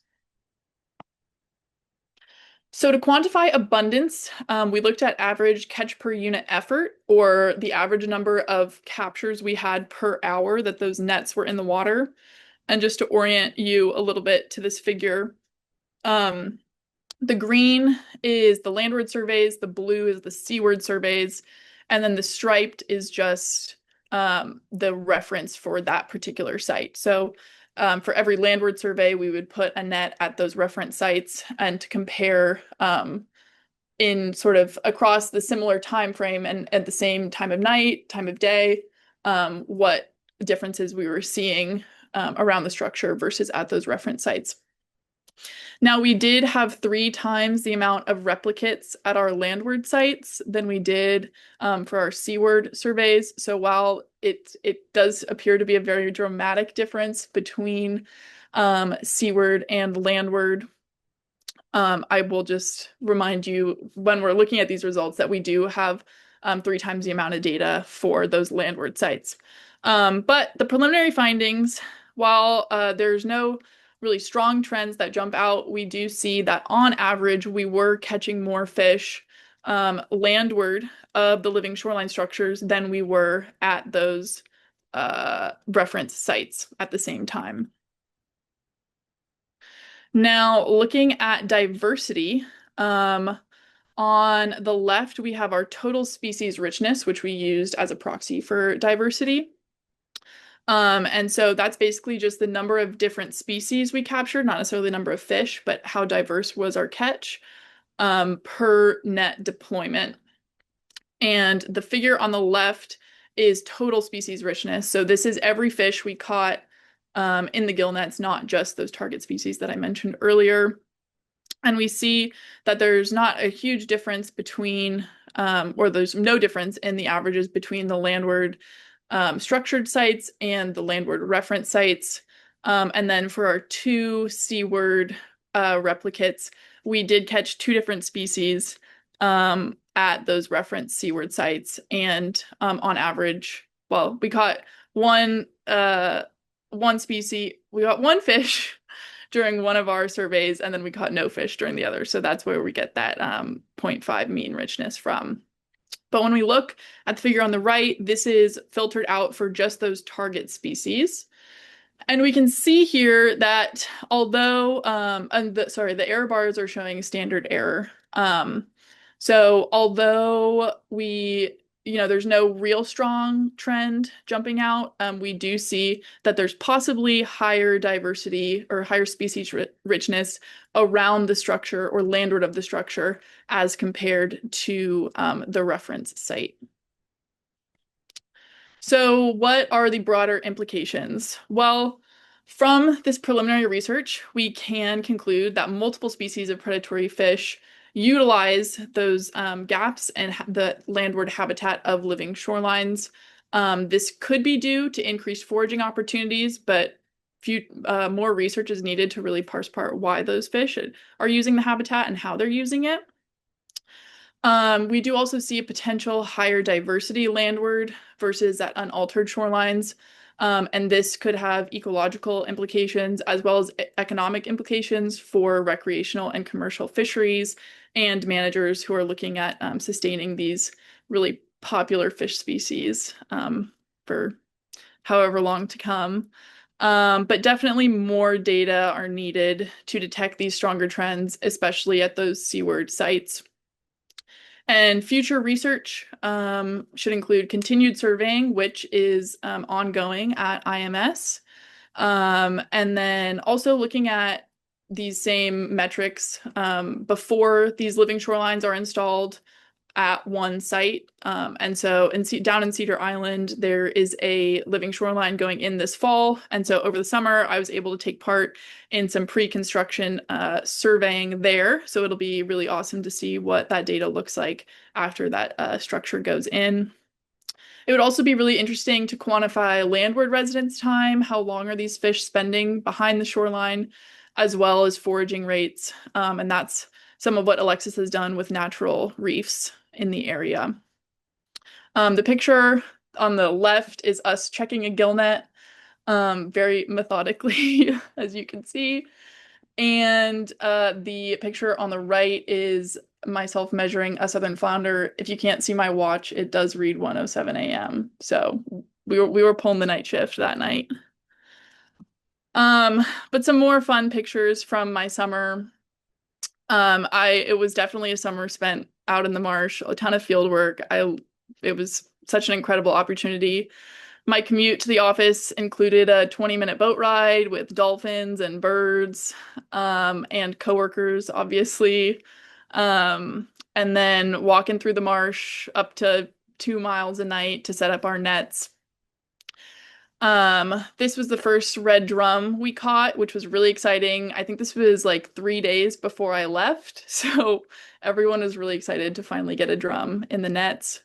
So to quantify abundance, we looked at average catch per unit effort, or the average number of captures we had per hour that those nets were in the water. And just to orient you a little bit to this figure, the green is the landward surveys, the blue is the seaward surveys, and then the striped is just the reference for that particular site. So for every landward survey, we would put a net at those reference sites and to compare in sort of across the similar time frame and at the same time of night, time of day, what differences we were seeing around the structure versus at those reference sites. Now, we did have 3 times the amount of replicates at our landward sites than we did for our seaward surveys. So while it does appear to be a very dramatic difference between seaward and landward, I will just remind you when we're looking at these results that we do have 3 times the amount of data for those landward sites. But the preliminary findings, while there's no really strong trends that jump out, we do see that on average we were catching more fish landward of the living shoreline structures than we were at those reference sites at the same time. Now, looking at diversity, on the left, we have our total species richness, which we used as a proxy for diversity. And so that's basically just the number of different species we captured, not necessarily the number of fish, but how diverse was our catch per net deployment. And the figure on the left is total species richness. So this is every fish we caught in the gill nets, not just those target species that I mentioned earlier. And we see that there's not a huge difference between, or there's no difference in the averages between the landward structured sites and the landward reference sites. And then for our 2 seaward replicates, we did catch 2 different species at those reference seaward sites. And on average, well, we caught one species, we got 1 fish during one of our surveys, and then we caught no fish during the other. So that's where we get that 0.5 mean richness from. But when we look at the figure on the right, this is filtered out for just those target species. And we can see here that although, the error bars are showing standard error. So although there's no real strong trend jumping out, we do see that there's possibly higher diversity or higher species richness around the structure or landward of the structure as compared to the reference site. So what are the broader implications? Well, from this preliminary research, we can conclude that multiple species of predatory fish utilize those gaps and the landward habitat of living shorelines. This could be due to increased foraging opportunities, but more research is needed to really parse apart why those fish are using the habitat and how they're using it. We do also see a potential higher diversity landward versus at unaltered shorelines. And this could have ecological implications as well as economic implications for recreational and commercial fisheries and managers who are looking at sustaining these really popular fish species for however long to come. But definitely more data are needed to detect these stronger trends, especially at those seaward sites. And future research should include continued surveying, which is ongoing at IMS. And then also looking at these same metrics before these living shorelines are installed at one site. And so down in Cedar Island, there is a living shoreline going in this fall. And so over the summer, I was able to take part in some pre-construction surveying there. So it'll be really awesome to see what that data looks like after that structure goes in. It would also be really interesting to quantify landward residence time. How long are these fish spending behind the shoreline, as well as foraging rates? And that's some of what Alexis has done with natural reefs in the area. The picture on the left is us checking a gill net very methodically, as you can see. And the picture on the right is myself measuring a southern flounder. If you can't see my watch, it does read 1:07 a.m. So we were pulling the night shift that night. But some more fun pictures from my summer. It was definitely a summer spent out in the marsh, a ton of field work. It was such an incredible opportunity. My commute to the office included a 20-minute boat ride with dolphins and birds, and coworkers, obviously. And then walking through the marsh up to 2 miles a night to set up our nets. This was the first red drum we caught, which was really exciting. I think this was like 3 days before I left, so everyone was really excited to finally get a drum in the nets.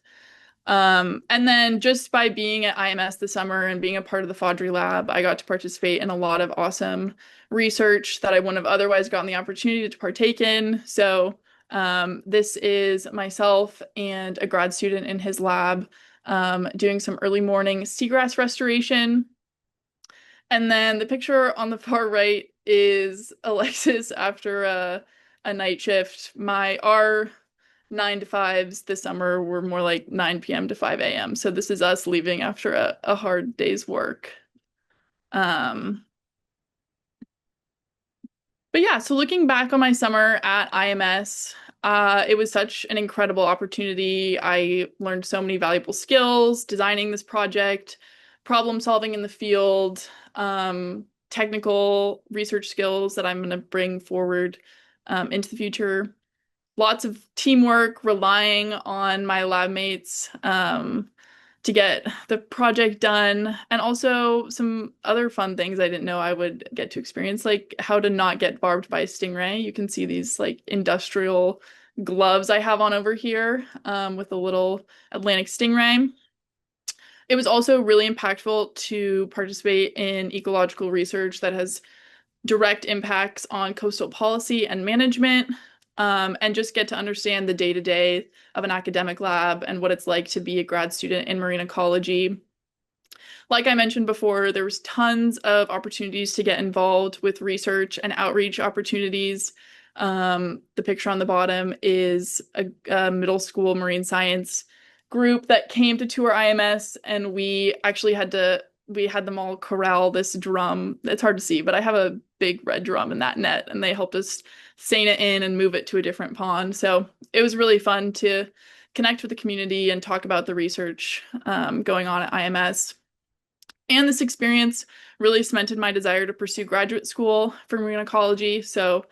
And then just by being at IMS this summer and being a part of the Fodry Lab, I got to participate in a lot of awesome research that I wouldn't have otherwise gotten the opportunity to partake in. So, this is myself and a grad student in his lab, doing some early morning seagrass restoration. And then the picture on the far right is Alexis after a night shift. Our 9 to 5s this summer were more like 9 p.m. to 5 a.m. So this is us leaving after a hard day's work. But yeah, so looking back on my summer at IMS, it was such an incredible opportunity. I learned so many valuable skills designing this project, problem solving in the field, technical research skills that I'm going to bring forward into the future. Lots of teamwork, relying on my lab mates to get the project done, and also some other fun things I didn't know I would get to experience, like how to not get barbed by a stingray. You can see these like industrial gloves I have on over here with a little Atlantic stingray. It was also really impactful to participate in ecological research that has direct impacts on coastal policy and management, and just get to understand the day-to-day of an academic lab and what it's like to be a grad student in marine ecology. Like I mentioned before, there was tons of opportunities to get involved with research and outreach opportunities. The picture on the bottom is a middle school marine science group that came to tour IMS, and we actually had them all corral this drum. It's hard to see, but I have a big red drum in that net, and they helped us seine it in and move it to a different pond. So it was really fun to connect with the community and talk about the research going on at IMS. And this experience really cemented my desire to pursue graduate school for marine ecology. So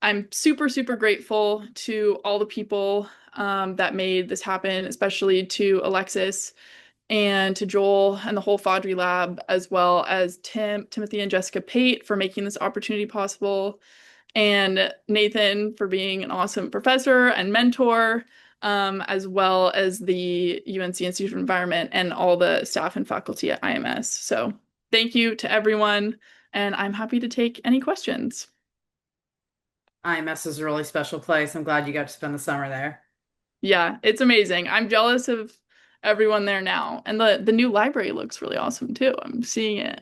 I'm super, super grateful to all the people that made this happen, especially to Alexis and to Joel and the whole Fodry Lab, as well as Timothy and Jessica Pate for making this opportunity possible, and Nathan for being an awesome professor and mentor, as well as the UNC Institute of Environment and all the staff and faculty at IMS. So thank you to everyone, and I'm happy to take any questions. IMS is a really special place. I'm glad you got to spend the summer there. Yeah, it's amazing. I'm jealous of everyone there now. And the new library looks really awesome too. I'm seeing it.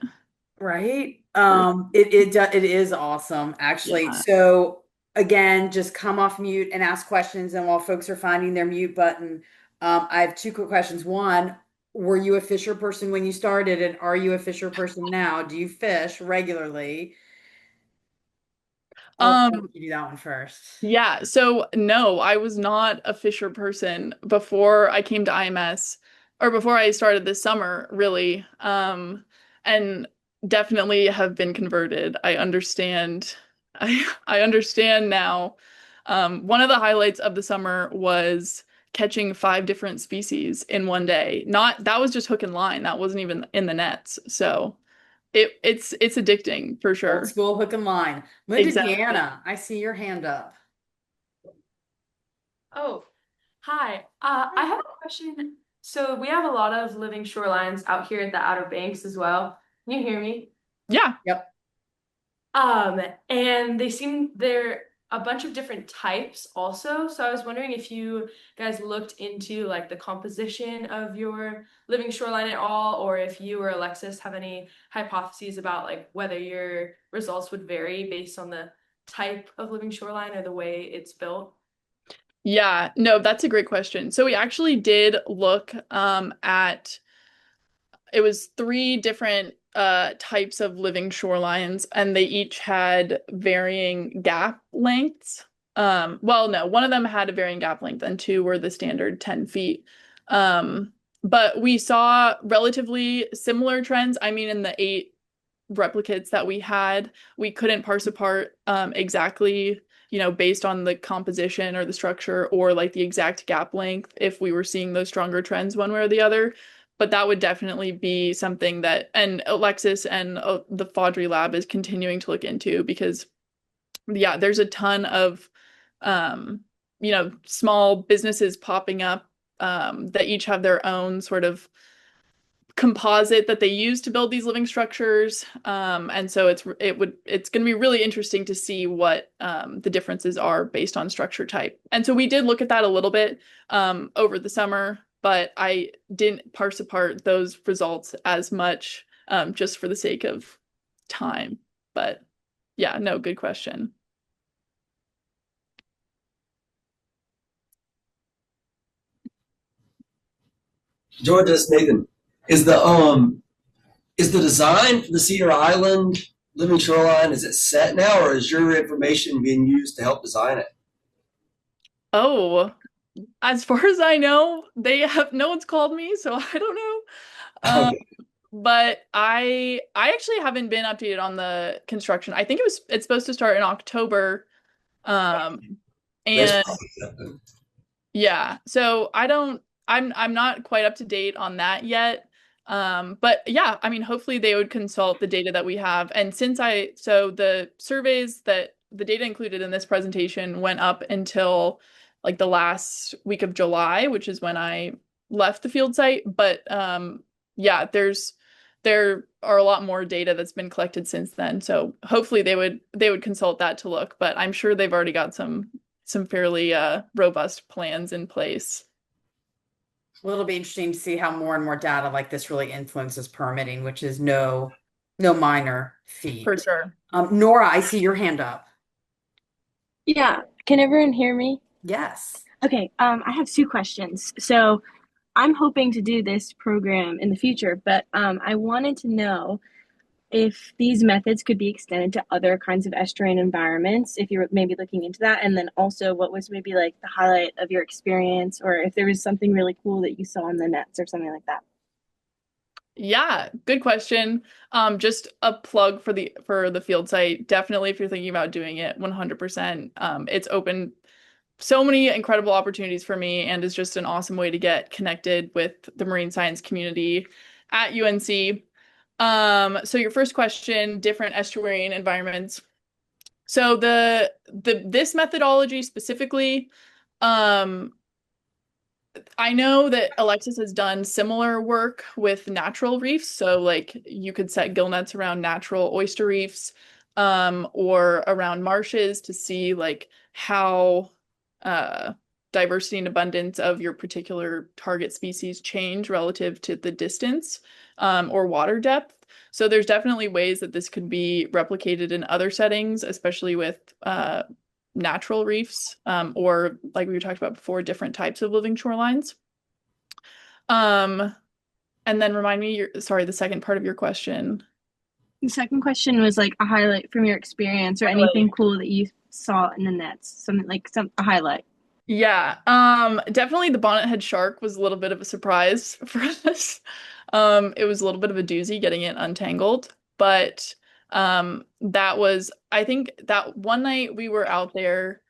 Right? It is awesome, actually. Yeah. So again, just come off mute and ask questions. And while folks are finding their mute button, I have two quick questions. One, were you a fisher person when you started, and are you a fisher person now? Do you fish regularly? I'll let you do that one first. Yeah, so no, I was not a fisher person before I came to IMS, or before I started this summer, really. And definitely have been converted. I understand. I understand now. One of the highlights of the summer was catching 5 different species in one day. That was just hook and line. That wasn't even in the nets. So it's addicting for sure. Old school hook and line. Linda Exactly. Deanna, I see your hand up. Oh, hi. I have a question. So we have a lot of living shorelines out here at the Outer Banks as well. Can you hear me? Yeah. Yep. And they're a bunch of different types also. So I was wondering if you guys looked into like the composition of your living shoreline at all, or if you or Alexis have any hypotheses about like whether your results would vary based on the type of living shoreline or the way it's built. Yeah, no, that's a great question. So we actually did look at it was 3 different types of living shorelines, and they each had varying gap lengths. Well, no, one of them had a varying gap length, and 2 were the standard 10 feet. But we saw relatively similar trends. I mean, in the 8 replicates that we had, we couldn't parse apart exactly, based on the composition or the structure or like the exact gap length if we were seeing those stronger trends one way or the other. But that would definitely be something that, and Alexis and the Faudree lab is continuing to look into because, yeah, there's a ton of, um, small businesses popping up that each have their own sort of composite that they use to build these living structures. And so it's going to be really interesting to see what the differences are based on structure type. And so we did look at that a little bit over the summer, but I didn't parse apart those results as much just for the sake of time. But yeah, no, good question. Georgia, it's Nathan. Is the design for the Cedar Island living shoreline, is it set now, or is your information being used to help design it? Oh, as far as I know, no one's called me, so I don't know. Okay. But I actually haven't been updated on the construction. I think it's supposed to start in October. There's And probably something. yeah, so I'm not quite up to date on that yet. But yeah, I mean, hopefully they would consult the data that we have. And so the surveys that the data included in this presentation went up until like the last week of July, which is when I left the field site. But yeah, there are a lot more data that's been collected since then. So hopefully they would consult that to look, but I'm sure they've already got some fairly robust plans in place. Well, it'll be interesting to see how more and more data like this really influences permitting, which is no minor For feat. sure. Nora, I see your hand up. Yeah, can everyone hear me? Yes. Okay, I have two questions. So I'm hoping to do this program in the future, but I wanted to know if these methods could be extended to other kinds of estuarine environments, if you're maybe looking into that, and then also what was maybe like the highlight of your experience, or if there was something really cool that you saw in the nets or something like that. Yeah, good question. Just a plug for the field site. Definitely, if you're thinking about doing it, 100%. It's open so many incredible opportunities for me and is just an awesome way to get connected with the marine science community at UNC. So your first question, different estuarine environments. So this methodology specifically, um, I know that Alexis has done similar work with natural reefs. So like you could set gill nets around natural oyster reefs, or around marshes to see like how uh, diversity and abundance of your particular target species change relative to the distance, or water depth. So there's definitely ways that this could be replicated in other settings, especially with natural reefs, or like we talked about before, different types of living shorelines. Um, and then remind me sorry, the second part of your question. The second question was like a highlight from your experience or anything cool that you saw in the nets, something like a highlight. Yeah, definitely the bonnethead shark was a little bit of a surprise for us. It was a little bit of a doozy getting it untangled, but I think that one night we were out there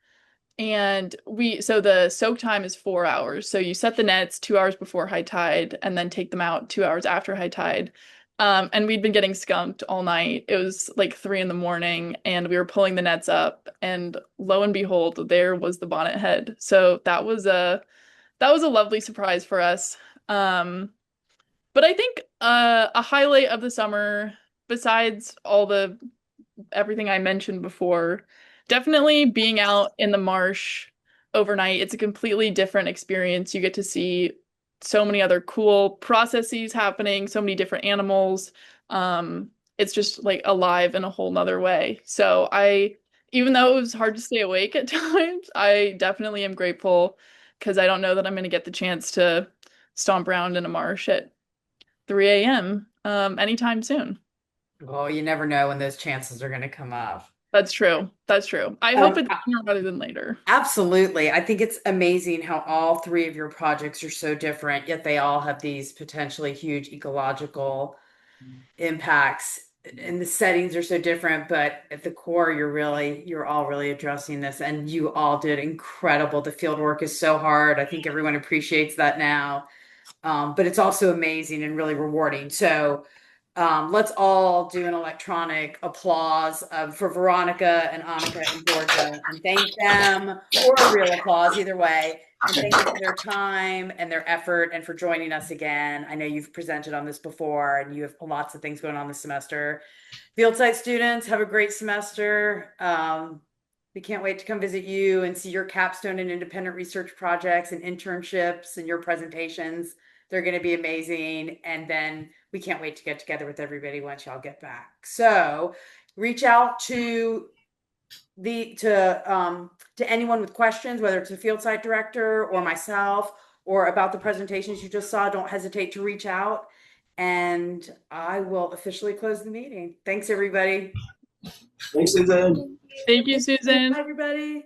and so the soak time is 4 hours. So you set the nets 2 hours before high tide and then take them out 2 hours after high tide. And we'd been getting skunked all night. It was like 3 in the morning and we were pulling the nets up and lo and behold, there was the bonnet head. So that was a lovely surprise for us. But I think a highlight of the summer, besides everything I mentioned before, definitely being out in the marsh overnight. It's a completely different experience. You get to see so many other cool processes happening, so many different animals. It's just like alive in a whole nother way. So even though it was hard to stay awake at times, I definitely am grateful because I don't know that I'm going to get the chance to stomp around in a marsh at 3 a.m. Anytime soon. Well, you never know when those chances are going to come up. That's true. That's true. I hope it's I- sooner rather than later. Absolutely. I think it's amazing how all three of your projects are so different, yet they all have these potentially huge ecological impacts. And the settings are so different, but at the core, you're all really addressing this, and you all did incredible. The field work is so hard. I think everyone appreciates that now. but it's also amazing and really rewarding. So let's all do an electronic applause for Veronica and Annika and Georgia and thank them, or a real applause, either way. And thank them for their time and their effort and for joining us again. I know you've presented on this before and you have lots of things going on this semester. Field site students, have a great semester. We can't wait to come visit you and see your capstone and independent research projects and internships and your presentations. They're going to be amazing. And then we can't wait to get together with everybody once y'all get back. So reach out to anyone with questions, whether it's a field site director or myself or about the presentations you just saw. Don't hesitate to reach out. And I will officially close the meeting. Thanks, everybody. Thanks, Susan. Thank you, Susan. Bye, everybody.